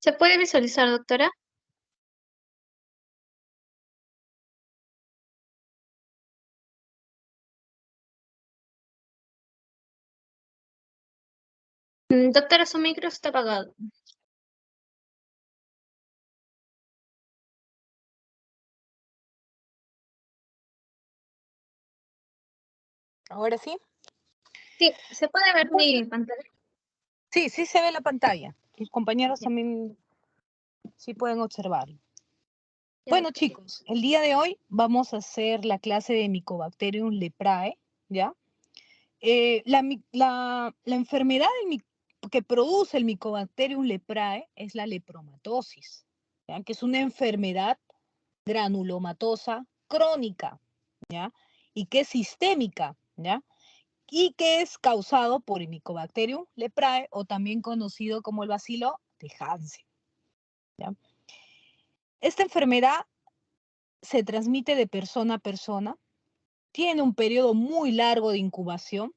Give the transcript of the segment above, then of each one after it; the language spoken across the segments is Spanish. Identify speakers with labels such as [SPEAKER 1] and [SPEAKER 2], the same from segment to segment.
[SPEAKER 1] ¿Se puede visualizar, doctora? Doctora, su micro está apagado.
[SPEAKER 2] ¿Ahora sí?
[SPEAKER 1] Sí, ¿se puede ver mi pantalla?
[SPEAKER 2] Sí, sí se ve la pantalla. Mis compañeros
[SPEAKER 1] Ya,
[SPEAKER 2] también sí pueden observarlo.
[SPEAKER 1] ya,
[SPEAKER 2] Bueno,
[SPEAKER 1] doctora.
[SPEAKER 2] chicos, el día de hoy vamos a hacer la clase de Mycobacterium leprae, ¿ya? La enfermedad que produce el Mycobacterium leprae es la lepromatosis, ¿ya? Que es una enfermedad granulomatosa crónica, ¿ya? Y que es sistémica, ¿ya? Y que es causado por el Mycobacterium leprae o también conocido como el bacilo de Hansen, ¿ya? Esta enfermedad se transmite de persona a persona, tiene un periodo muy largo de incubación,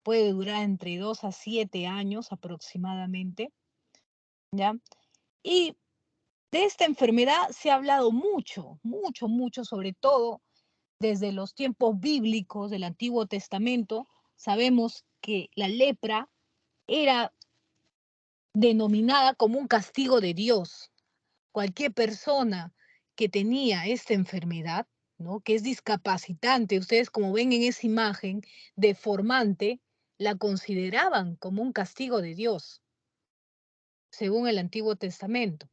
[SPEAKER 2] puede durar entre 2 a 7 años aproximadamente, ¿ya? Y de esta enfermedad se ha hablado mucho, mucho, mucho, sobre todo desde los tiempos bíblicos del Antiguo Testamento. Sabemos que la lepra era denominada como un castigo de Dios. Cualquier persona que tenía esta enfermedad, ¿no? Que es discapacitante, ustedes como ven en esa imagen, deformante, la consideraban como un castigo de Dios, según el Antiguo Testamento.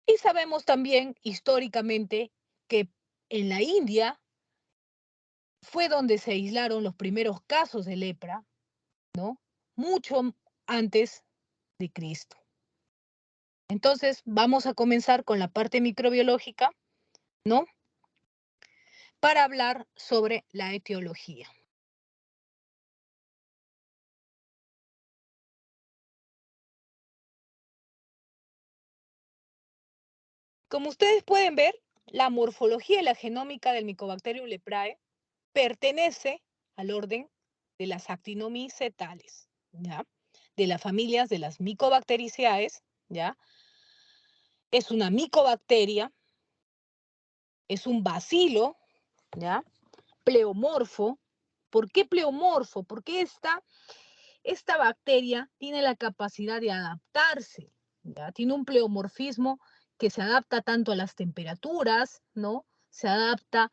[SPEAKER 2] Y sabemos también históricamente que en la India fue donde se aislaron los primeros casos de lepra, ¿no? Mucho antes de Cristo. Entonces, vamos a comenzar con la parte microbiológica, ¿no? Para hablar sobre la etiología. Como ustedes pueden ver, la morfología y la genómica del Mycobacterium leprae pertenece al orden de las actinomycetales, ¿ya? De las familias de las Mycobacteriaceae, ¿ya? Es una micobacteria, es un bacilo, ¿ya? Pleomorfo. ¿Por qué pleomorfo? Porque esta bacteria tiene la capacidad de adaptarse, ¿ya? Tiene un pleomorfismo que se adapta tanto a las temperaturas, ¿no? Se adapta,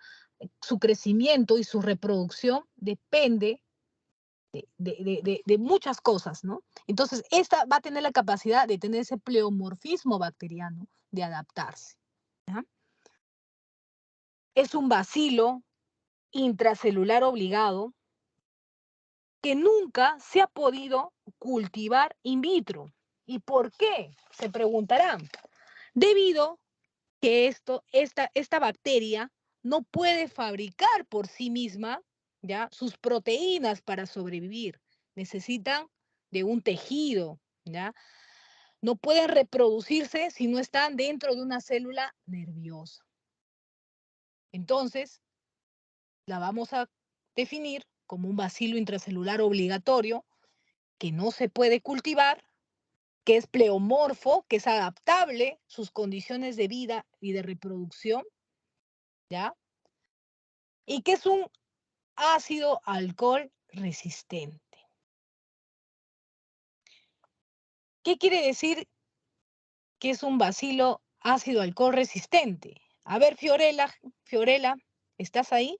[SPEAKER 2] su crecimiento y su reproducción depende de muchas cosas, ¿no? Entonces, esta va a tener la capacidad de tener ese pleomorfismo bacteriano, de adaptarse, ¿ya? Es un bacilo intracelular obligado que nunca se ha podido cultivar in vitro. ¿Y por qué? Se preguntarán. Debido que esta bacteria no puede fabricar por sí misma, ¿ya? Sus proteínas para sobrevivir. Necesitan de un tejido, ¿ya? No pueden reproducirse si no están dentro de una célula nerviosa. Entonces, la vamos a definir como un bacilo intracelular obligatorio que no se puede cultivar, que es pleomorfo, que es adaptable sus condiciones de vida y de reproducción, ¿ya? Y que es un ácido alcohol resistente. ¿Qué quiere decir que es un bacilo ácido alcohol resistente? A ver, Fiorella, ¿estás ahí?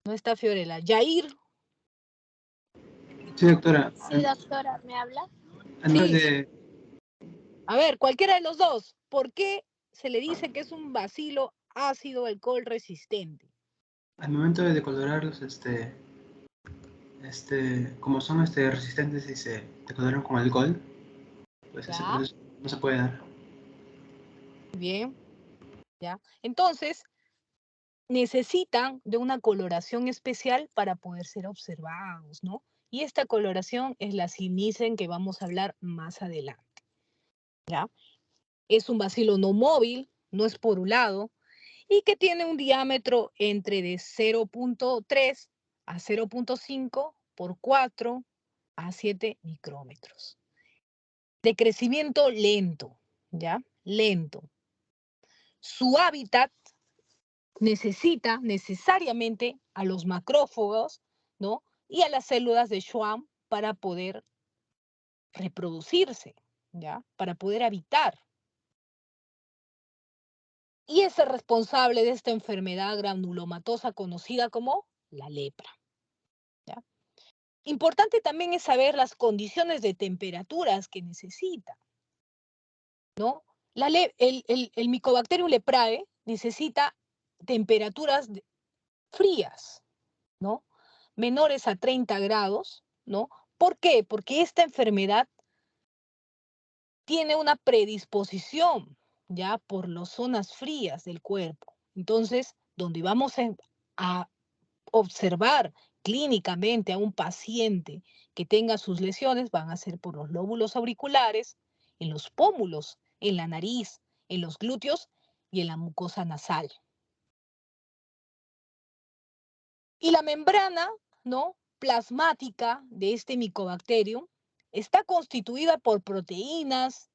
[SPEAKER 2] No está Fiorella. Yair.
[SPEAKER 3] Sí, doctora.
[SPEAKER 4] Sí, doctora, ¿me habla?
[SPEAKER 3] Sí.
[SPEAKER 2] A ver, cualquiera de los dos. ¿Por qué se le dice que es un bacilo ácido alcohol resistente?
[SPEAKER 3] Al momento de decolorarlos, como son resistentes y se decoloran con alcohol, pues ese
[SPEAKER 2] ¿Ya?
[SPEAKER 3] proceso no se puede dar.
[SPEAKER 2] Bien, ¿ya? Entonces, necesitan de una coloración especial para poder ser observados, ¿no? Y esta coloración es la cinicen que vamos a hablar más adelante, ¿ya? Es un bacilo no móvil, no esporulado, y que tiene un diámetro entre de 0.3 a 0.5 por 4 a 7 micrómetros. De crecimiento lento, ¿ya? Lento. Su hábitat necesita necesariamente a los macrófagos, ¿no? Y a las células de Schwann para poder reproducirse, ¿ya? Para poder habitar. Y es el responsable de esta enfermedad granulomatosa conocida como la lepra, ¿ya? Importante también es saber las condiciones de temperaturas que necesita, ¿no? El Mycobacterium leprae necesita temperaturas frías, ¿no? Menores a 30 grados, ¿no? ¿Por qué? Porque esta enfermedad tiene una predisposición, ¿ya? Por las zonas frías del cuerpo. Entonces, donde vamos a observar clínicamente a un paciente que tenga sus lesiones van a ser por los lóbulos auriculares, en los pómulos, en la nariz, en los glúteos y en la mucosa nasal. Y la membrana, ¿no? Plasmática de este Mycobacterium está constituida por proteínas,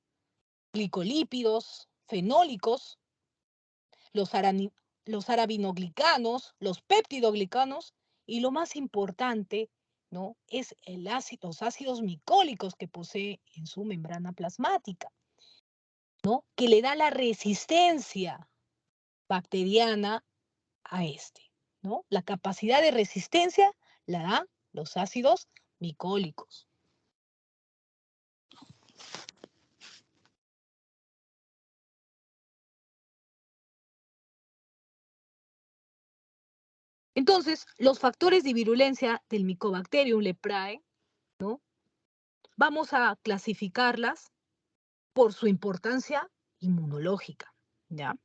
[SPEAKER 2] glicolípidos, fenólicos, los arabinoglicanos, los peptidoglicanos y lo más importante, ¿no? Es los ácidos micólicos que posee en su membrana plasmática, ¿no? Que le da la resistencia bacteriana a este, ¿no? La capacidad de resistencia la dan los ácidos micólicos. Entonces, los factores de virulencia del Mycobacterium leprae, ¿no? Vamos a clasificarlas por su importancia inmunológica, ¿ya?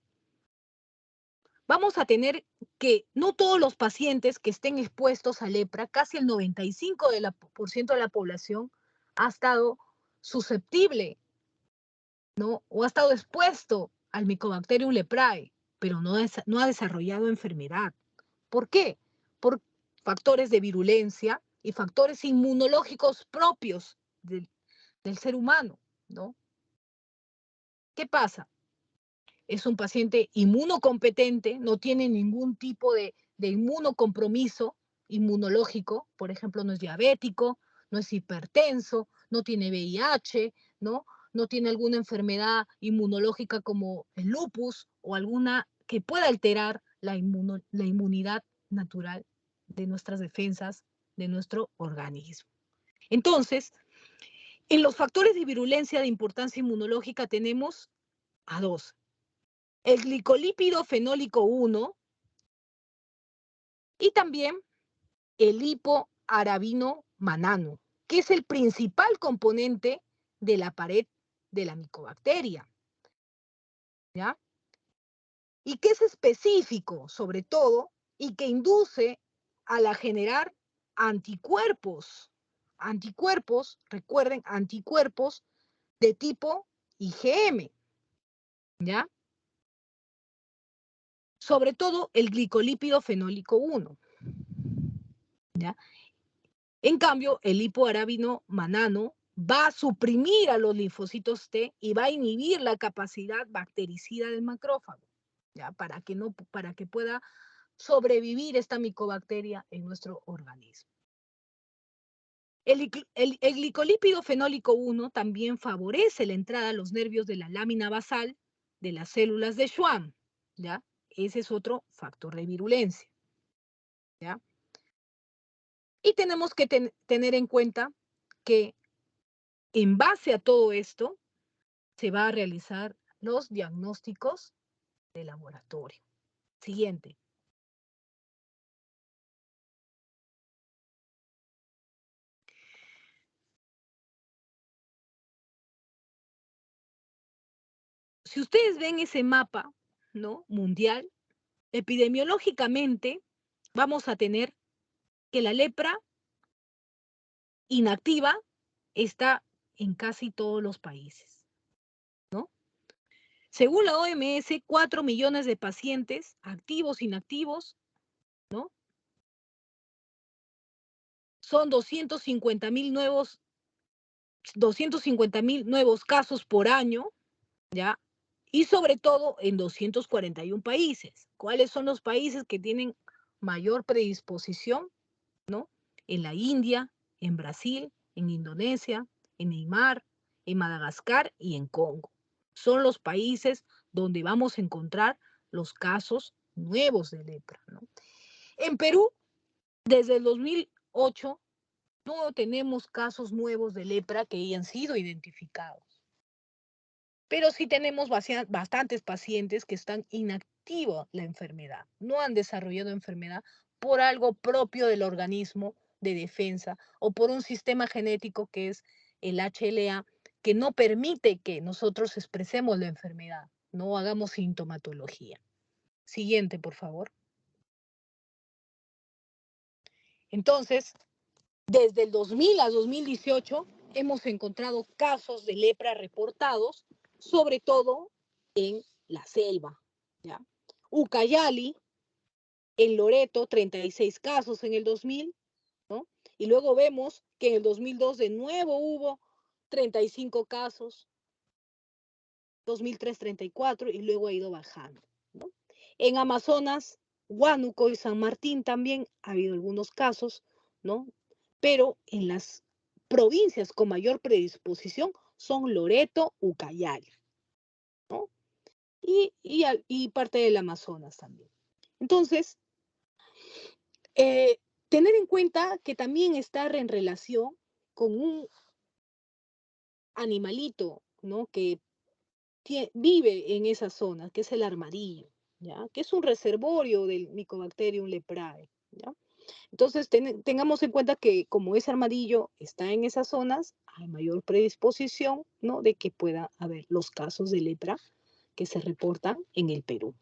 [SPEAKER 2] Vamos a tener que no todos los pacientes que estén expuestos a lepra, casi el 95% de la población ha estado susceptible, ¿no? O ha estado expuesto al Mycobacterium leprae, pero no ha desarrollado enfermedad. ¿Por qué? Por factores de virulencia y factores inmunológicos propios del ser humano, ¿no? ¿Qué pasa? Es un paciente inmunocompetente, no tiene ningún tipo de inmunocompromiso inmunológico, por ejemplo, no es diabético, no es hipertenso, no tiene VIH, ¿no? No tiene alguna enfermedad inmunológica como el lupus o alguna que pueda alterar la inmunidad natural de nuestras defensas de nuestro organismo. Entonces, en los factores de virulencia de importancia inmunológica tenemos a dos. El glicolípido fenólico 1 y también el hipoarabino manano, que es el principal componente de la pared de la micobacteria, ¿ya? Y que es específico, sobre todo, y que induce a la generar anticuerpos. Anticuerpos, recuerden, anticuerpos de tipo IgM, ¿ya? Sobre todo el glicolípido fenólico 1, ¿ya? En cambio, el hipoarabino manano va a suprimir a los linfocitos T y va a inhibir la capacidad bactericida del macrófago, ¿ya? Para que pueda sobrevivir esta micobacteria en nuestro organismo. El glicolípido fenólico 1 también favorece la entrada a los nervios de la lámina basal de las células de Schwann, ¿ya? Ese es otro factor de virulencia, ¿ya? Y tenemos que tener en cuenta que en base a todo esto se va a realizar los diagnósticos de laboratorio. Siguiente. Si ustedes ven ese mapa, ¿no? Mundial, epidemiológicamente vamos a tener que la lepra inactiva está en casi todos los países, ¿no? Según la OMS, 4 millones de pacientes activos, inactivos, ¿no? Son 250,000 nuevos casos por año, ¿ya? Y sobre todo en 241 países. ¿Cuáles son los países que tienen mayor predisposición? ¿No? En la India, en Brasil, en Indonesia, en Neymar, en Madagascar y en Congo. Son los países donde vamos a encontrar los casos nuevos de lepra, ¿no? En Perú, desde el 2008, no tenemos casos nuevos de lepra que hayan sido identificados. Pero sí tenemos bastantes pacientes que están inactivos la enfermedad, no han desarrollado enfermedad por algo propio del organismo de defensa o por un sistema genético que es el HLA, que no permite que nosotros expresemos la enfermedad, no hagamos sintomatología. Siguiente, por favor. Entonces, desde el 2000 a 2018 hemos encontrado casos de lepra reportados, sobre todo en la selva, ¿ya? Ucayali, en Loreto, 36 casos en el 2000, ¿no? Y luego vemos que en el 2002 de nuevo hubo 35 casos, 2003 34 y luego ha ido bajando, ¿no? En Amazonas, Huánuco y San Martín también ha habido algunos casos, ¿no? Pero en las provincias con mayor predisposición son Loreto, Ucayali, ¿no? Y parte del Amazonas también. Entonces, tener en cuenta que también está en relación con un animalito, ¿no? Que vive en esa zona, que es el armadillo, ¿ya? Que es un reservorio del Mycobacterium leprae, ¿ya? Entonces, tengamos en cuenta que como ese armadillo está en esas zonas, hay mayor predisposición, ¿no? De que pueda haber los casos de lepra que se reportan en el Perú.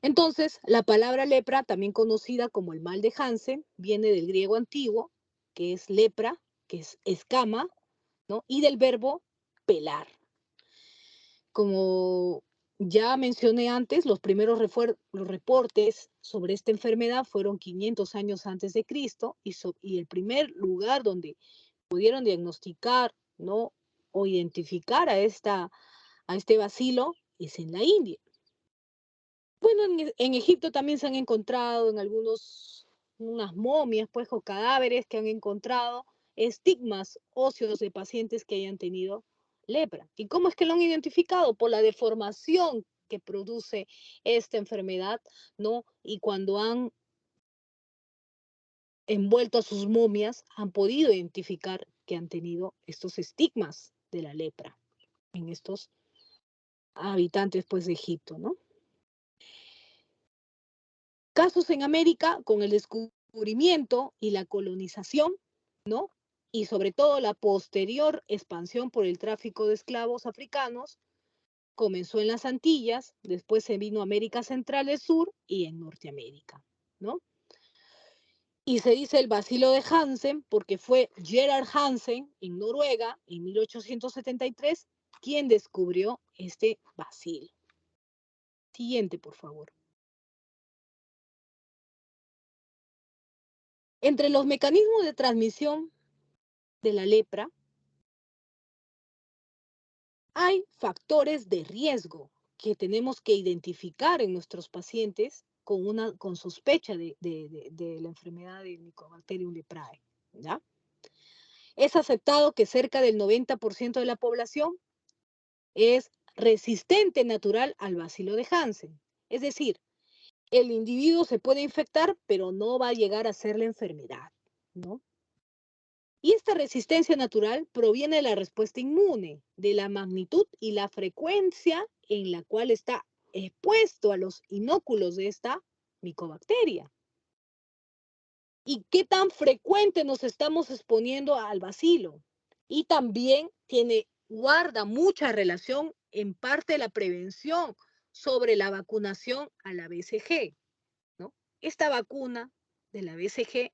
[SPEAKER 2] Entonces, la palabra lepra, también conocida como el mal de Hansen, viene del griego antiguo, que es lepra, que es escama, ¿no? Y del verbo pelar. Como ya mencioné antes, los primeros los reportes sobre esta enfermedad fueron 500 años antes de Cristo y el primer lugar donde pudieron diagnosticar, ¿no? O identificar a este bacilo es en la India. Bueno, en Egipto también se han encontrado en unas momias, pues, o cadáveres que han encontrado estigmas óseos de pacientes que hayan tenido lepra. ¿Y cómo es que lo han identificado? Por la deformación que produce esta enfermedad, ¿no? Y cuando han envuelto a sus momias, han podido identificar que han tenido estos estigmas de la lepra en estos habitantes, pues, de Egipto, ¿no? Casos en América con el descubrimiento y la colonización, ¿no? Y sobre todo la posterior expansión por el tráfico de esclavos africanos, comenzó en las Antillas, después se vino a América Central del Sur y en Norteamérica, ¿no? Y se dice el bacilo de Hansen porque fue Gerard Hansen en Noruega en 1873 quien descubrió este bacilo. Siguiente, por favor. Entre los mecanismos de transmisión de la lepra, hay factores de riesgo que tenemos que identificar en nuestros pacientes con sospecha de la enfermedad del Mycobacterium leprae, ¿ya? Es aceptado que cerca del 90% de la población es resistente natural al bacilo de Hansen. Es decir, el individuo se puede infectar, pero no va a llegar a ser la enfermedad, ¿no? Y esta resistencia natural proviene de la respuesta inmune, de la magnitud y la frecuencia en la cual está expuesto a los inóculos de esta micobacteria. Y qué tan frecuente nos estamos exponiendo al bacilo. Y también guarda mucha relación en parte de la prevención sobre la vacunación a la BCG, ¿no? Esta vacuna de la BCG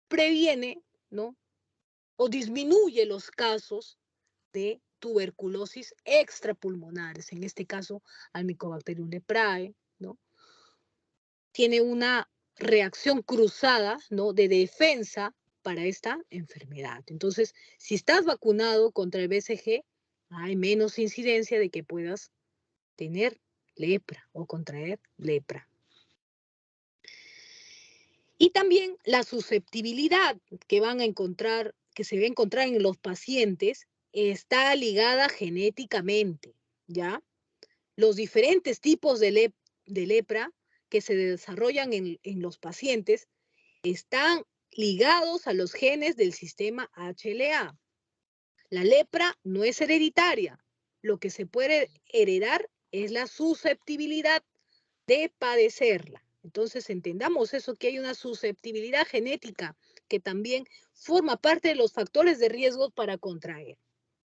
[SPEAKER 2] previene, ¿no? O disminuye los casos de tuberculosis extrapulmonares, en este caso al Mycobacterium leprae, ¿no? Tiene una reacción cruzada, ¿no?, de defensa para esta enfermedad. Entonces, si estás vacunado contra el BCG, hay menos incidencia de que puedas tener lepra o contraer lepra. Y también la susceptibilidad que se va a encontrar en los pacientes está ligada genéticamente, ¿ya? Los diferentes tipos de lepra que se desarrollan en los pacientes están ligados a los genes del sistema HLA. La lepra no es hereditaria. Lo que se puede heredar es la susceptibilidad de padecerla. Entonces entendamos eso, que hay una susceptibilidad genética que también forma parte de los factores de riesgo para contraer,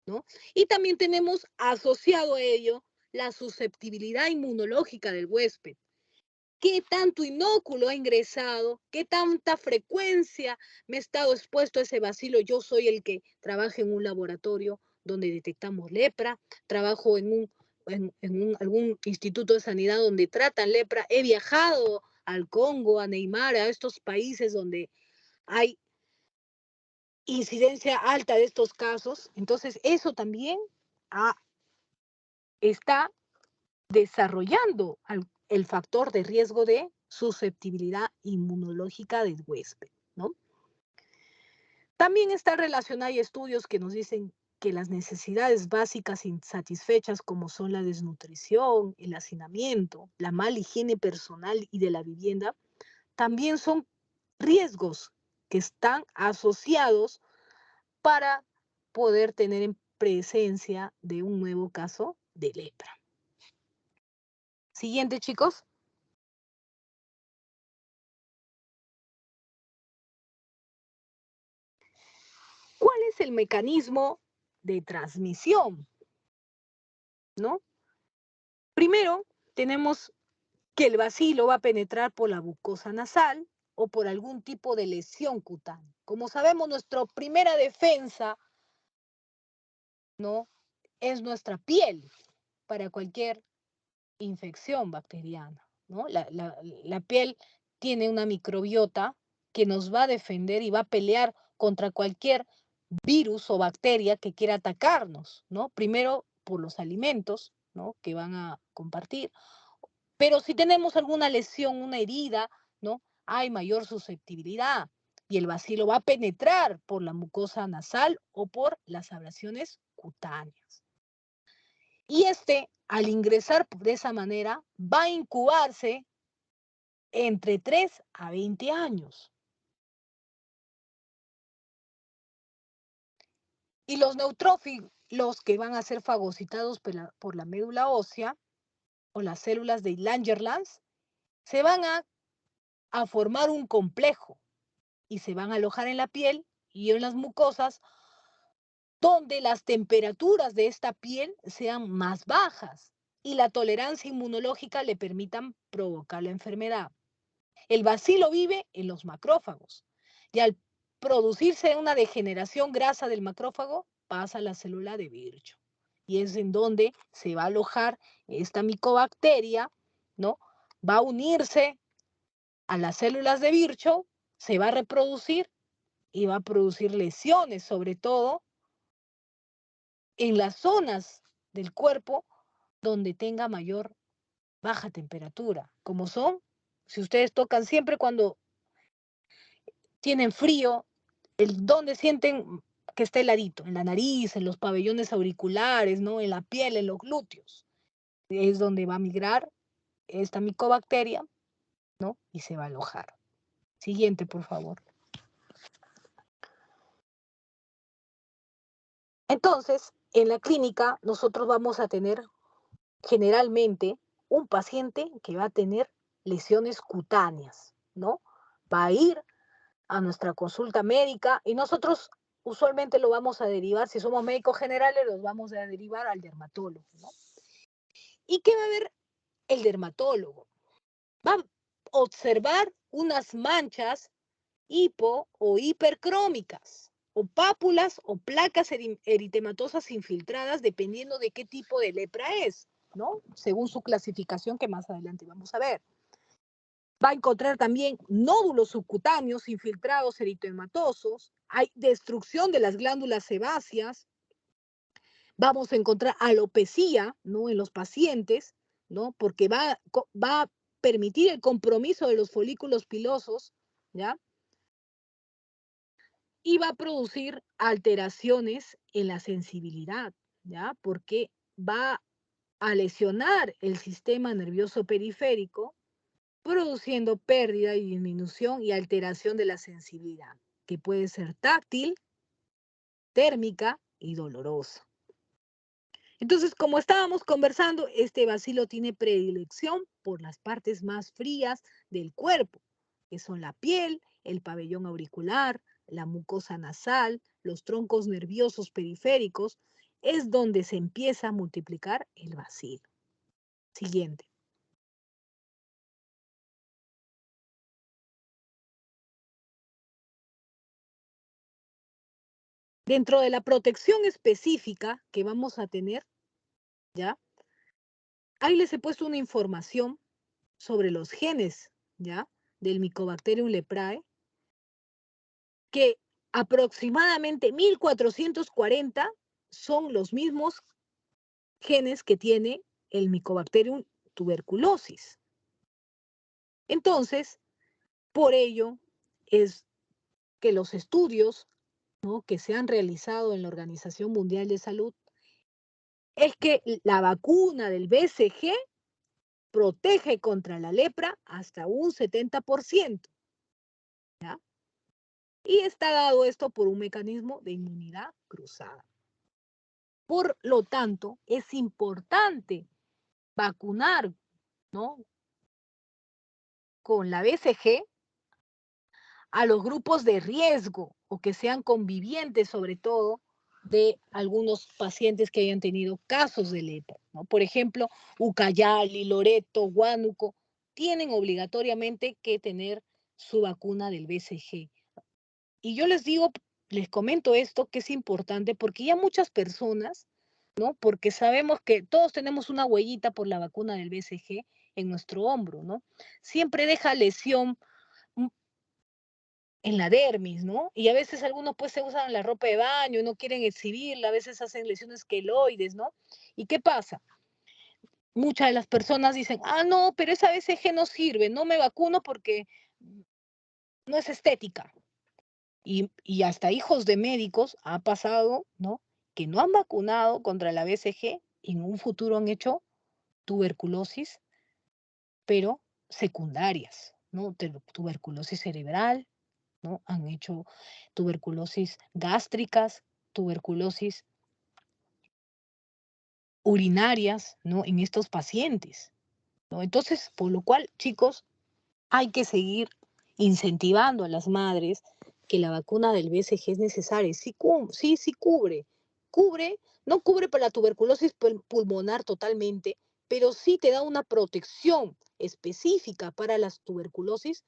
[SPEAKER 2] ¿no? Y también tenemos asociado a ello la susceptibilidad inmunológica del huésped. ¿Qué tanto inóculo ha ingresado? ¿Qué tanta frecuencia me he estado expuesto a ese bacilo? Yo soy el que trabaja en un laboratorio donde detectamos lepra, trabajo en algún instituto de sanidad donde tratan lepra, he viajado al Congo, a Neymar, a estos países donde hay incidencia alta de estos casos. Entonces, eso también está desarrollando el factor de riesgo de susceptibilidad inmunológica del huésped, ¿no? También está relacionado, hay estudios que nos dicen que las necesidades básicas insatisfechas, como son la desnutrición, el hacinamiento, la mala higiene personal y de la vivienda, también son riesgos que están asociados para poder tener en presencia de un nuevo caso de lepra. Siguiente, chicos. ¿Cuál es el mecanismo de transmisión? ¿No? Primero, tenemos que el bacilo va a penetrar por la mucosa nasal o por algún tipo de lesión cutánea. Como sabemos, nuestra primera defensa, ¿no?, es nuestra piel para cualquier infección bacteriana, ¿no? La piel tiene una microbiota que nos va a defender y va a pelear contra cualquier virus o bacteria que quiera atacarnos, ¿no? Primero por los alimentos, ¿no?, que van a compartir. Pero si tenemos alguna lesión, una herida, ¿no?, hay mayor susceptibilidad y el bacilo va a penetrar por la mucosa nasal o por las abrasiones cutáneas. Y al ingresar de esa manera, va a incubarse entre 3 a 20 años. Y los neutrófilos que van a ser fagocitados por la médula ósea o las células de Langerhans se van a formar un complejo y se van a alojar en la piel y en las mucosas donde las temperaturas de esta piel sean más bajas y la tolerancia inmunológica le permitan provocar la enfermedad. El bacilo vive en los macrófagos y al producirse una degeneración grasa del macrófago pasa a la célula de Virchow y es en donde se va a alojar esta micobacteria, ¿no? Va a unirse a las células de Virchow, se va a reproducir y va a producir lesiones, sobre todo en las zonas del cuerpo donde tenga mayor baja temperatura, como son, si ustedes tocan siempre cuando tienen frío, donde sienten que está heladito, en la nariz, en los pabellones auriculares, ¿no?, en la piel, en los glúteos, es donde va a migrar esta micobacteria, ¿no?, y se va a alojar. Siguiente, por favor. Entonces, en la clínica, nosotros vamos a tener generalmente un paciente que va a tener lesiones cutáneas, ¿no? Va a ir a nuestra consulta médica y nosotros usualmente lo vamos a derivar, si somos médicos generales, los vamos a derivar al dermatólogo, ¿no? ¿Y qué va a ver el dermatólogo? Va a observar unas manchas hipo o hipercrómicas, o pápulas o placas eritematosas infiltradas, dependiendo de qué tipo de lepra es, ¿no? Según su clasificación que más adelante vamos a ver. Va a encontrar también nódulos subcutáneos infiltrados eritematosos, hay destrucción de las glándulas sebáceas, vamos a encontrar alopecia, ¿no? En los pacientes, ¿no? Porque va a permitir el compromiso de los folículos pilosos, ¿ya? Y va a producir alteraciones en la sensibilidad, ¿ya? Porque va a lesionar el sistema nervioso periférico, produciendo pérdida y disminución y alteración de la sensibilidad, que puede ser táctil, térmica y dolorosa. Entonces, como estábamos conversando, este bacilo tiene predilección por las partes más frías del cuerpo, que son la piel, el pabellón auricular, la mucosa nasal, los troncos nerviosos periféricos, es donde se empieza a multiplicar el bacilo. Siguiente. Dentro de la protección específica que vamos a tener, ¿ya? Ahí les he puesto una información sobre los genes, ¿ya? Del Mycobacterium leprae, que aproximadamente 1440 son los mismos genes que tiene el Mycobacterium tuberculosis. Entonces, por ello es que los estudios, ¿no?, que se han realizado en la Organización Mundial de Salud es que la vacuna del BCG protege contra la lepra hasta un 70%. ¿Ya? Y está dado esto por un mecanismo de inmunidad cruzada. Por lo tanto, es importante vacunar, ¿no?, con la BCG a los grupos de riesgo o que sean convivientes, sobre todo, de algunos pacientes que hayan tenido casos de lepra, ¿no? Por ejemplo, Ucayali, Loreto, Huánuco, tienen obligatoriamente que tener su vacuna del BCG. Y yo les digo, les comento esto, que es importante porque ya muchas personas, ¿no?, porque sabemos que todos tenemos una huellita por la vacuna del BCG en nuestro hombro, ¿no? Siempre deja lesión en la dermis, ¿no? Y a veces algunos pues se usan la ropa de baño y no quieren exhibirla, a veces hacen lesiones queloides, ¿no? ¿Y qué pasa? Muchas de las personas dicen, no, pero esa BCG no sirve, no me vacuno porque no es estética. Y hasta hijos de médicos ha pasado, ¿no?, que no han vacunado contra la BCG y en un futuro han hecho tuberculosis, pero secundarias, ¿no? Tuberculosis cerebral, ¿no? Han hecho tuberculosis gástricas, tuberculosis urinarias, ¿no?, en estos pacientes, ¿no? Entonces, por lo cual, chicos, hay que seguir incentivando a las madres que la vacuna del BCG es necesaria. Sí, sí cubre. No cubre para la tuberculosis pulmonar totalmente, pero sí te da una protección específica para las tuberculosis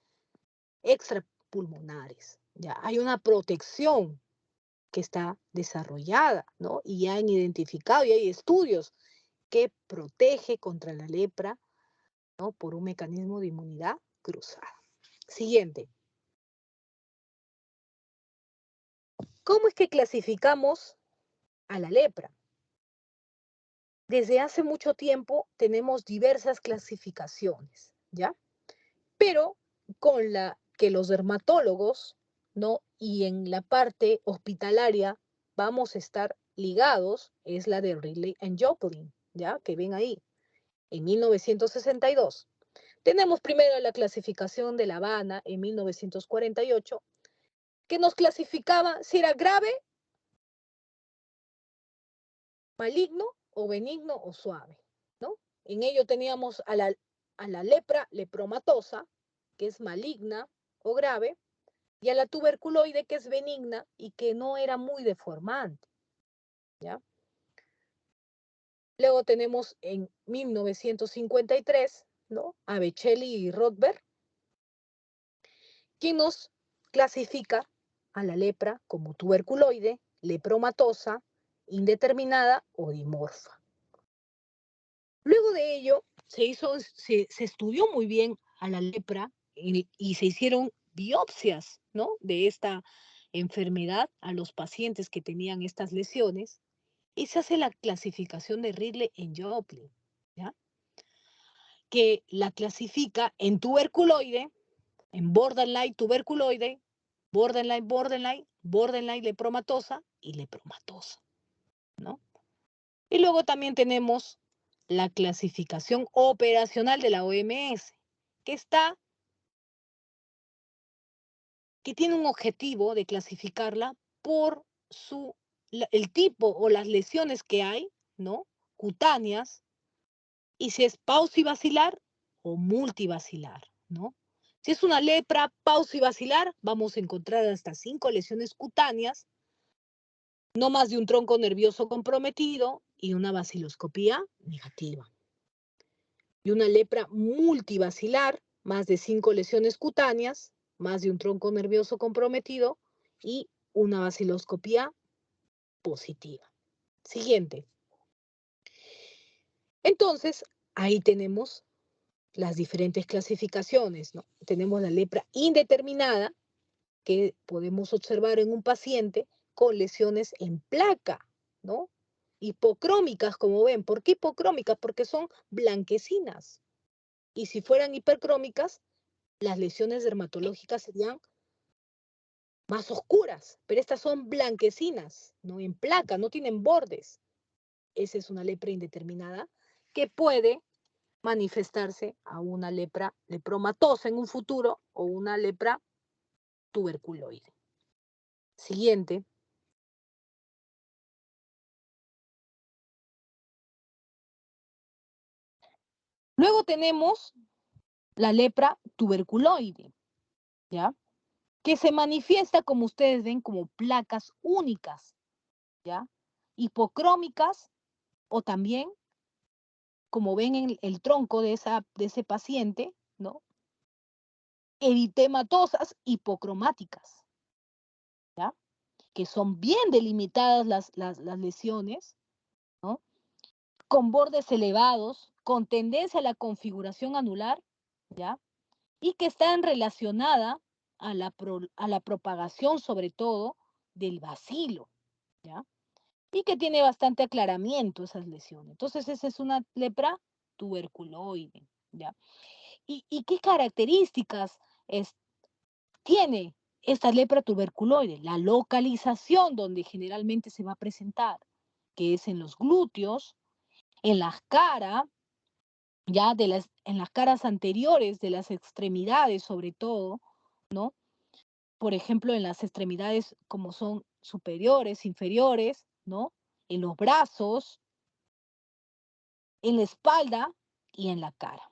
[SPEAKER 2] extrapulmonares. Ya hay una protección que está desarrollada, ¿no? Y ya han identificado y hay estudios que protege contra la lepra, ¿no?, por un mecanismo de inmunidad cruzada. Siguiente. ¿Cómo es que clasificamos a la lepra? Desde hace mucho tiempo tenemos diversas clasificaciones, ¿ya? Pero con la que los dermatólogos, ¿no?, y en la parte hospitalaria vamos a estar ligados es la de Ridley and Joplin, ¿ya?, que ven ahí, en 1962. Tenemos primero la clasificación de La Habana en 1948, que nos clasificaba si era grave, maligno o benigno o suave, ¿no? En ello teníamos a la lepra lepromatosa, que es maligna o grave, y a la tuberculoide, que es benigna y que no era muy deformante, ¿ya? Luego tenemos en 1953, ¿no?, a Beccelli y Rothberg, quien nos clasifica a la lepra como tuberculoide, lepromatosa, indeterminada o dimorfa. Luego de ello, se estudió muy bien a la lepra y se hicieron biopsias, ¿no?, de esta enfermedad a los pacientes que tenían estas lesiones y se hace la clasificación de Ridley en Joplin, ¿ya?, que la clasifica en tuberculoide, en borderline tuberculoide, borderline lepromatosa y lepromatosa, ¿no? Y luego también tenemos la clasificación operacional de la OMS, que tiene un objetivo de clasificarla por el tipo o las lesiones que hay, ¿no?, cutáneas, y si es paucibacilar o multibacilar, ¿no? Si es una lepra paucibacilar, vamos a encontrar hasta 5 lesiones cutáneas, no más de un tronco nervioso comprometido y una baciloscopía negativa. Y una lepra multibacilar, más de 5 lesiones cutáneas, más de un tronco nervioso comprometido y una baciloscopía positiva. Siguiente. Entonces, ahí tenemos las diferentes clasificaciones, ¿no? Tenemos la lepra indeterminada, que podemos observar en un paciente con lesiones en placa, ¿no? Hipocrómicas, como ven. ¿Por qué hipocrómicas? Porque son blanquecinas. Y si fueran hipercrómicas, las lesiones dermatológicas serían más oscuras, pero estas son blanquecinas, ¿no?, en placa, no tienen bordes. Esa es una lepra indeterminada que puede manifestarse a una lepra lepromatosa en un futuro o una lepra tuberculoide. Siguiente. Luego tenemos la lepra tuberculoide, ¿ya?, que se manifiesta, como ustedes ven, como placas únicas, ¿ya?, hipocrómicas o también, como ven en el tronco de ese paciente, ¿no?, eritematosas hipocromáticas, ¿ya?, que son bien delimitadas las lesiones, ¿no?, con bordes elevados, con tendencia a la configuración anular, ¿ya?, y que están relacionadas a la propagación, sobre todo, del bacilo, ¿ya?, y que tiene bastante aclaramiento esas lesiones. Entonces, esa es una lepra tuberculoide, ¿ya? ¿Y qué características tiene esta lepra tuberculoide? La localización donde generalmente se va a presentar, que es en los glúteos, en las caras, ya en las caras anteriores de las extremidades, sobre todo, ¿no? Por ejemplo, en las extremidades como son superiores, inferiores, ¿no?, en los brazos, en la espalda y en la cara.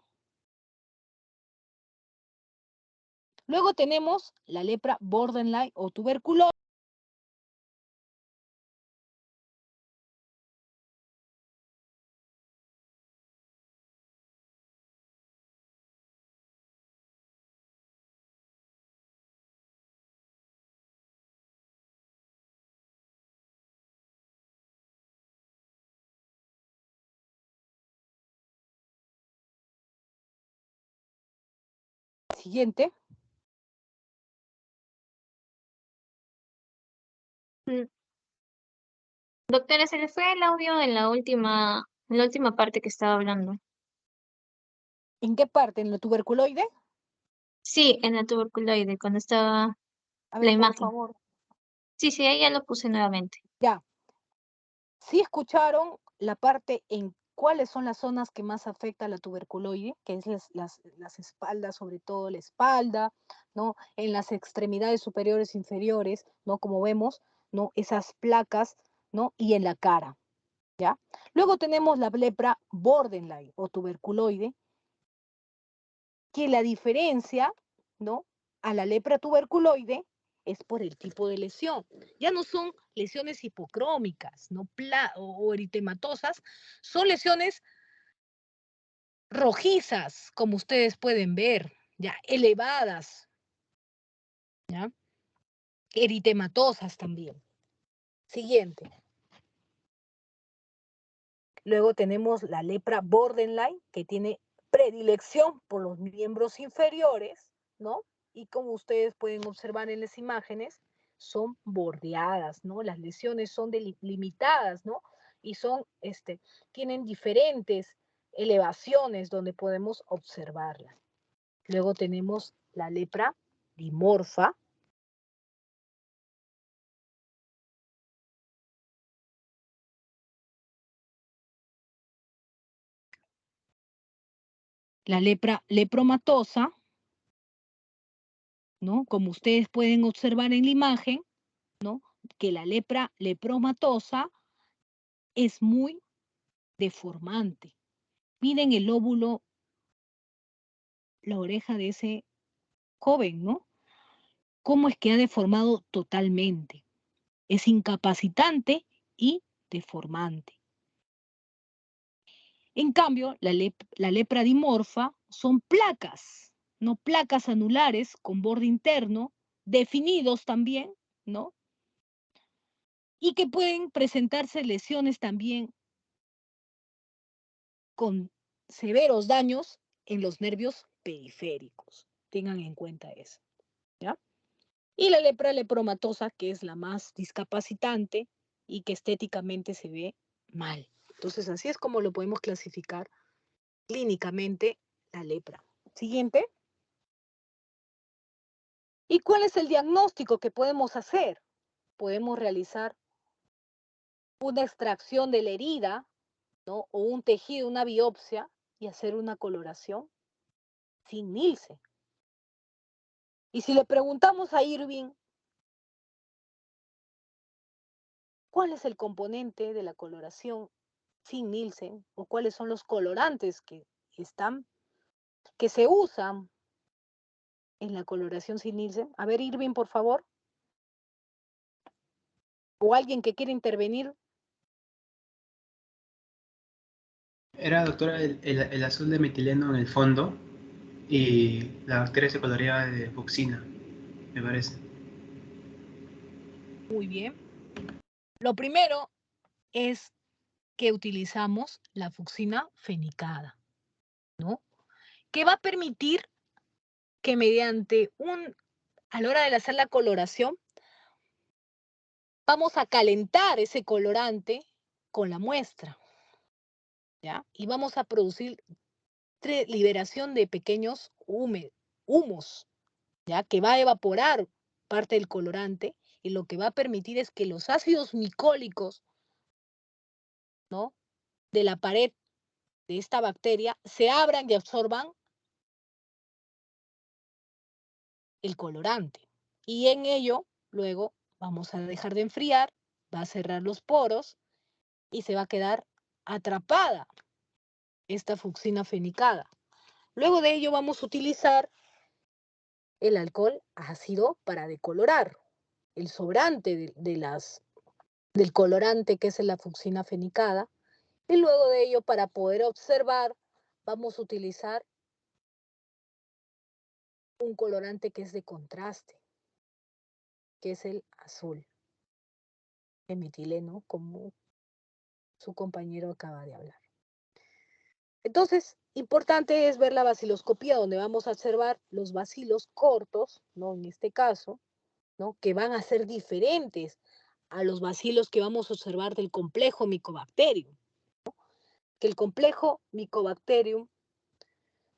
[SPEAKER 2] Luego tenemos la lepra borderline o tuberculosis. Siguiente.
[SPEAKER 1] Mm. Doctora, se le fue el audio en la última parte que estaba hablando.
[SPEAKER 2] ¿En qué parte? ¿En la tuberculoide?
[SPEAKER 1] Sí, en la tuberculoide, cuando estaba
[SPEAKER 2] A
[SPEAKER 1] la
[SPEAKER 2] ver, por
[SPEAKER 1] imagen.
[SPEAKER 2] favor.
[SPEAKER 1] Sí, ahí ya lo puse nuevamente.
[SPEAKER 2] Ya. ¿Sí escucharon la parte en cuáles son las zonas que más afecta a la tuberculoide? Que es las espaldas, sobre todo la espalda, ¿no? En las extremidades superiores e inferiores, ¿no? Como vemos, ¿no?, esas placas, ¿no? Y en la cara, ¿ya? Luego tenemos la lepra borderline o tuberculoide, que la diferencia, ¿no?, a la lepra tuberculoide es por el tipo de lesión. Ya no son lesiones hipocrómicas, ¿no?, o eritematosas, son lesiones rojizas, como ustedes pueden ver, ya elevadas, ¿ya? eritematosas también. Siguiente. Luego tenemos la lepra borderline, que tiene predilección por los miembros inferiores, ¿no? Y como ustedes pueden observar en las imágenes, son bordeadas, ¿no? Las lesiones son limitadas, ¿no? Y son, tienen diferentes elevaciones donde podemos observarlas. Luego tenemos la lepra dimorfa. La lepra lepromatosa, ¿no? Como ustedes pueden observar en la imagen, ¿no? Que la lepra lepromatosa es muy deformante. Miren el lóbulo, la oreja de ese joven, ¿no? Cómo es que ha deformado totalmente. Es incapacitante y deformante. En cambio, la lepra dimorfa son placas, ¿no? Placas anulares con borde interno, definidos también, ¿no? Y que pueden presentarse lesiones también con severos daños en los nervios periféricos. Tengan en cuenta eso, ¿ya? Y la lepra lepromatosa, que es la más discapacitante y que estéticamente se ve mal. Entonces, así es como lo podemos clasificar clínicamente la lepra. Siguiente. ¿Y cuál es el diagnóstico que podemos hacer? Podemos realizar una extracción de la herida, ¿no? O un tejido, una biopsia, y hacer una coloración sin Nielsen. Y si le preguntamos a Irving, ¿cuál es el componente de la coloración sin Nielsen? ¿O cuáles son los colorantes que se usan en la coloración sin Nielsen? A ver, Irving, por favor. O alguien que quiera intervenir.
[SPEAKER 3] Era, doctora, el azul de metileno en el fondo y la bacteria se coloreaba de fucsina, me parece.
[SPEAKER 2] Muy bien. Lo primero es que utilizamos la fucsina fenicada, ¿no? Que va a permitir que a la hora de hacer la coloración, vamos a calentar ese colorante con la muestra, ¿ya? Y vamos a producir liberación de pequeños humos, ¿ya? Que va a evaporar parte del colorante y lo que va a permitir es que los ácidos micólicos, ¿no? De la pared de esta bacteria se abran y absorban el colorante. Y en ello, luego vamos a dejar de enfriar, va a cerrar los poros y se va a quedar atrapada esta fucsina fenicada. Luego de ello vamos a utilizar el alcohol ácido para decolorar. El sobrante del colorante que es la fucsina fenicada. Y luego de ello, para poder observar, vamos a utilizar un colorante que es de contraste, que es el azul, el metileno, como su compañero acaba de hablar. Entonces, importante es ver la baciloscopía, donde vamos a observar los bacilos cortos, ¿no? En este caso, ¿no? Que van a ser diferentes a los bacilos que vamos a observar del complejo Mycobacterium, ¿no? Que el complejo Mycobacterium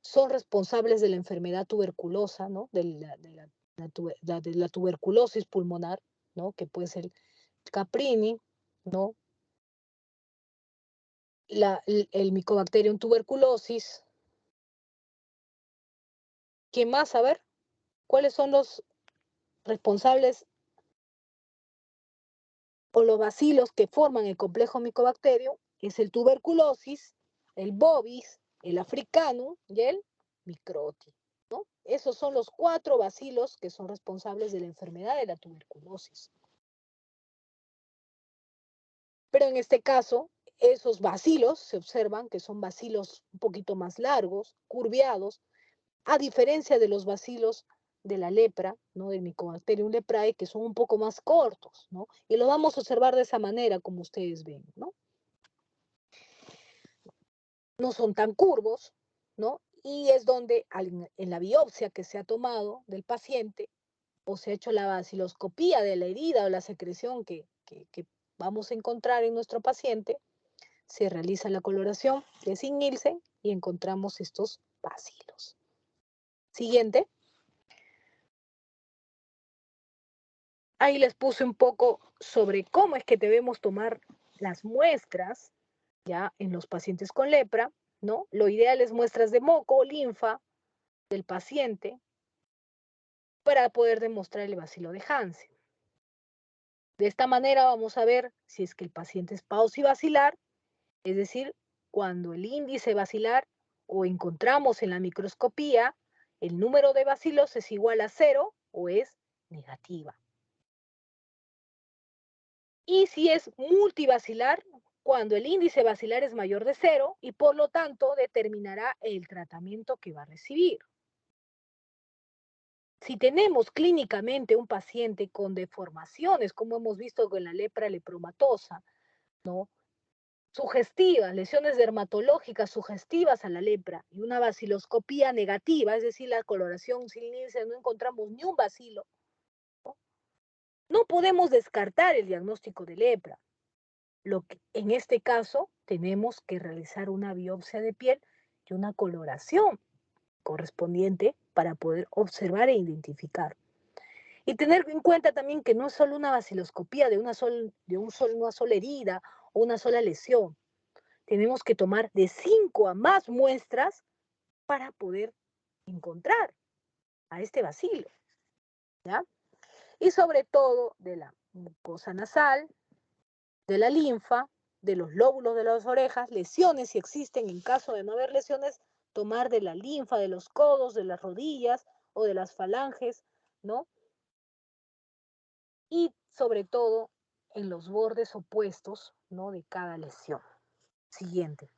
[SPEAKER 2] son responsables de la enfermedad tuberculosa, ¿no? De la tuberculosis pulmonar, ¿no? Que puede ser Caprini, ¿no? El Mycobacterium tuberculosis. ¿Qué más? A ver, ¿cuáles son los responsables o los bacilos que forman el complejo Mycobacterium? Es el tuberculosis, el bovis, el africanum y el microti, ¿no? Esos son los 4 bacilos que son responsables de la enfermedad de la tuberculosis. Pero en este caso, esos bacilos se observan que son bacilos un poquito más largos, curviados, a diferencia de los bacilos de la lepra, ¿no? Del Mycobacterium leprae, que son un poco más cortos, ¿no? Y lo vamos a observar de esa manera, como ustedes ven, ¿no? No son tan curvos, ¿no? Y es donde en la biopsia que se ha tomado del paciente o se ha hecho la baciloscopía de la herida o la secreción que vamos a encontrar en nuestro paciente, se realiza la coloración de Zinc-Nielsen y encontramos estos bacilos. Siguiente. Ahí les puse un poco sobre cómo es que debemos tomar las muestras ya en los pacientes con lepra, ¿no? Lo ideal es muestras de moco o linfa del paciente para poder demostrar el bacilo de Hansen. De esta manera vamos a ver si es que el paciente es paucibacilar, es decir, cuando el índice bacilar o encontramos en la microscopía el número de bacilos es igual a 0 o es negativa. Y si es multibacilar, cuando el índice bacilar es mayor de 0 y por lo tanto determinará el tratamiento que va a recibir. Si tenemos clínicamente un paciente con deformaciones, como hemos visto con la lepra lepromatosa, ¿no? Sugestivas, lesiones dermatológicas sugestivas a la lepra y una baciloscopía negativa, es decir, la coloración sin Nielsen, no encontramos ni un bacilo, no podemos descartar el diagnóstico de lepra. En este caso tenemos que realizar una biopsia de piel y una coloración correspondiente para poder observar e identificar. Y tener en cuenta también que no es solo una baciloscopía de una sola herida o una sola lesión. Tenemos que tomar de 5 a más muestras para poder encontrar a este bacilo, ¿ya? Y sobre todo de la mucosa nasal, de la linfa, de los lóbulos de las orejas, lesiones si existen, en caso de no haber lesiones, tomar de la linfa, de los codos, de las rodillas o de las falanges, ¿no? Y sobre todo en los bordes opuestos, ¿no? De cada lesión. Siguiente.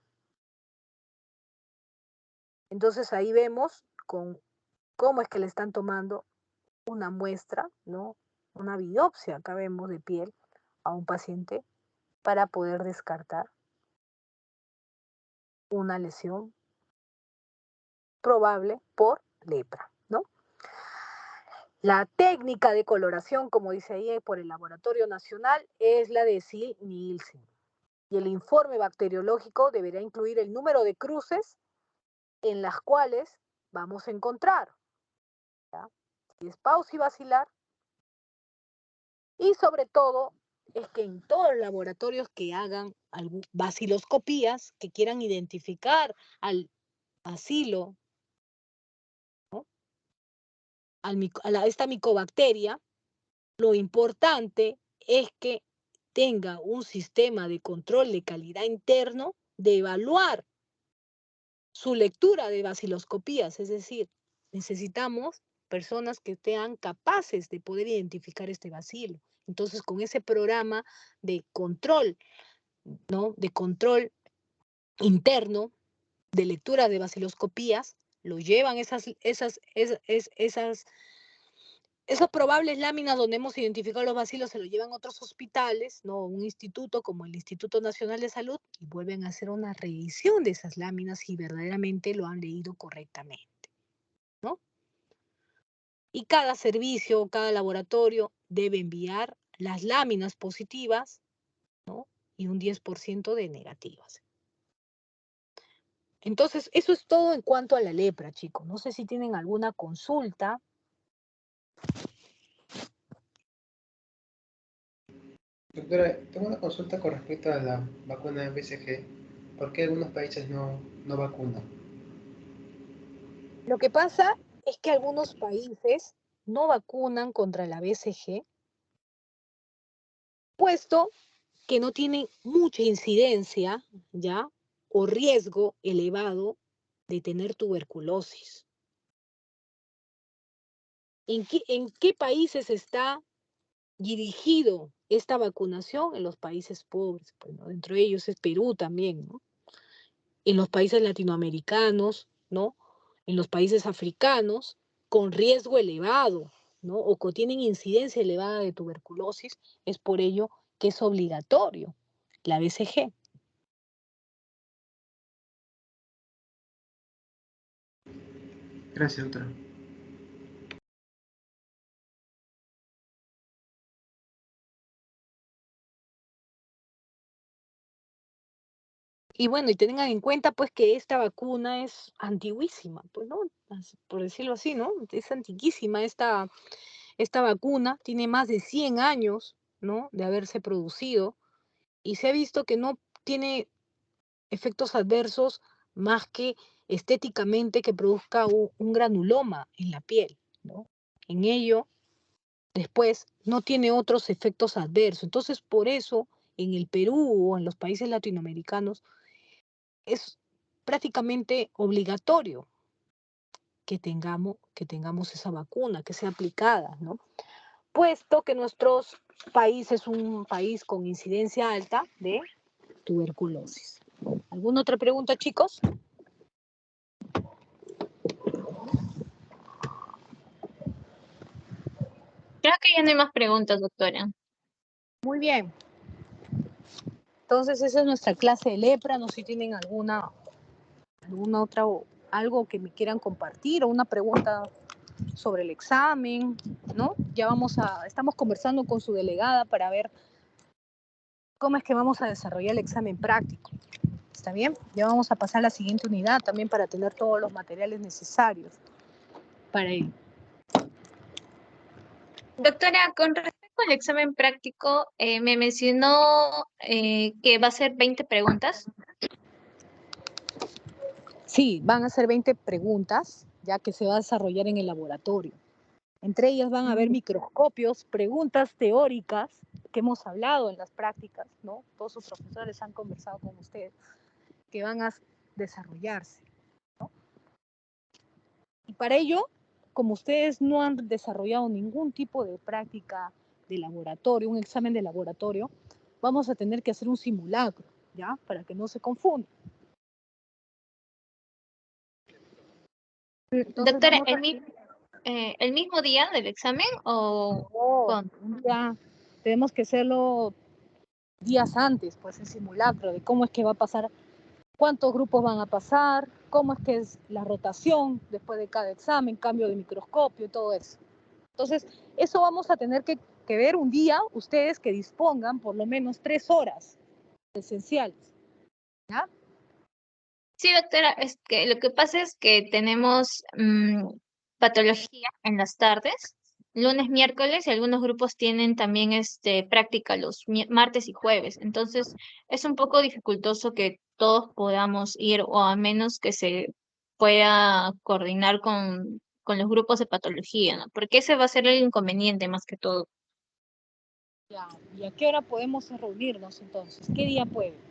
[SPEAKER 2] Entonces ahí vemos cómo es que le están tomando una muestra, ¿no? Una biopsia, acá vemos de piel a un paciente para poder descartar una lesión probable por lepra, ¿no? La técnica de coloración, como dice ahí por el Laboratorio Nacional, es la de Zinc-Nielsen. Y el informe bacteriológico deberá incluir el número de cruces en las cuales vamos a encontrar, ¿ya? Si es paucibacilar, y sobre todo es que en todos los laboratorios que hagan baciloscopías, que quieran identificar al bacilo, ¿no? A esta micobacteria, lo importante es que tenga un sistema de control de calidad interno de evaluar su lectura de baciloscopías, es decir, necesitamos personas que sean capaces de poder identificar este bacilo. Entonces, con ese programa de control, ¿no? De control interno, de lectura de baciloscopías, lo llevan esas probables láminas donde hemos identificado los bacilos, se lo llevan a otros hospitales, ¿no? Un instituto como el Instituto Nacional de Salud, y vuelven a hacer una revisión de esas láminas si verdaderamente lo han leído correctamente, ¿no? Y cada servicio, cada laboratorio debe enviar las láminas positivas, ¿no? Y un 10% de negativas. Entonces, eso es todo en cuanto a la lepra, chicos. No sé si tienen alguna consulta.
[SPEAKER 3] Doctora, tengo una consulta con respecto a la vacuna BCG. ¿Por qué algunos países no vacunan?
[SPEAKER 2] Lo que pasa es que algunos países no vacunan contra la BCG, puesto que no tienen mucha incidencia, ¿ya? O riesgo elevado de tener tuberculosis. ¿En qué países está dirigido esta vacunación? En los países pobres, pues, ¿no? Dentro de ellos es Perú también, ¿no? En los países latinoamericanos, ¿no? En los países africanos, con riesgo elevado, ¿no? O que tienen incidencia elevada de tuberculosis, es por ello que es obligatorio la BCG.
[SPEAKER 3] Gracias, doctora.
[SPEAKER 2] Y bueno, y tengan en cuenta pues que esta vacuna es antiguísima, pues, ¿no? Por decirlo así, ¿no? Es antiquísima esta vacuna, tiene más de 100 años, ¿no? De haberse producido y se ha visto que no tiene efectos adversos más que estéticamente que produzca un granuloma en la piel, ¿no? En ello, después, no tiene otros efectos adversos. Entonces, por eso, en el Perú o en los países latinoamericanos, es prácticamente obligatorio que tengamos esa vacuna, que sea aplicada, ¿no? Puesto que nuestro país es un país con incidencia alta de tuberculosis. ¿Alguna otra pregunta, chicos?
[SPEAKER 1] Creo que ya no hay más preguntas, doctora.
[SPEAKER 2] Muy bien. Entonces, esa es nuestra clase de lepra. No sé si tienen alguna otra o algo que me quieran compartir o una pregunta sobre el examen, ¿no? Ya estamos conversando con su delegada para ver cómo es que vamos a desarrollar el examen práctico. ¿Está bien? Ya vamos a pasar a la siguiente unidad también para tener todos los materiales necesarios para ello.
[SPEAKER 1] Doctora, con respecto al examen práctico, me mencionó que va a ser 20 preguntas.
[SPEAKER 2] Sí, van a ser 20 preguntas, ya que se va a desarrollar en el laboratorio. Entre ellas van a haber microscopios, preguntas teóricas que hemos hablado en las prácticas, ¿no? Todos sus profesores han conversado con ustedes, que van a desarrollarse, ¿no? Y para ello, como ustedes no han desarrollado ningún tipo de práctica de laboratorio, un examen de laboratorio, vamos a tener que hacer un simulacro, ¿ya? Para que no se confunda. Entonces,
[SPEAKER 1] Doctora,
[SPEAKER 2] vamos
[SPEAKER 1] ¿el mismo día del examen o
[SPEAKER 2] un día tenemos que hacerlo días antes, pues el simulacro de cómo es que va a pasar, cuántos grupos van a pasar, cómo es que es la rotación después de cada examen, cambio de microscopio y todo eso. Entonces, eso vamos a tener que ver un día, ustedes que dispongan por lo menos 3 horas esenciales, ¿ya?
[SPEAKER 1] Sí, doctora, es que lo que pasa es que tenemos patología en las tardes, lunes, miércoles, y algunos grupos tienen también práctica los martes y jueves. Entonces, es un poco dificultoso que todos podamos ir, o a menos que se pueda coordinar con los grupos de patología, ¿no? Porque ese va a ser el inconveniente más que todo.
[SPEAKER 2] Ya. ¿Y a qué hora podemos reunirnos entonces? ¿Qué día pueden?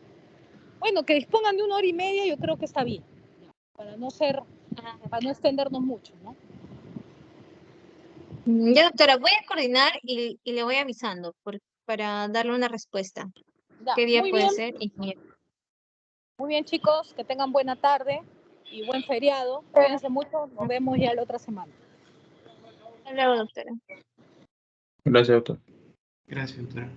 [SPEAKER 2] Bueno, que dispongan de 1 hora y media, yo creo que está bien, para no extendernos mucho, ¿no?
[SPEAKER 1] Ya, doctora, voy a coordinar y le voy avisando para darle una respuesta.
[SPEAKER 2] Ya,
[SPEAKER 1] ¿Qué día puede ser? Y
[SPEAKER 2] muy bien, chicos, que tengan buena tarde y buen feriado. Cuídense mucho, nos vemos ya la otra semana.
[SPEAKER 1] hasta luego, doctora.
[SPEAKER 4] Gracias, doctor.
[SPEAKER 3] Gracias, doctora.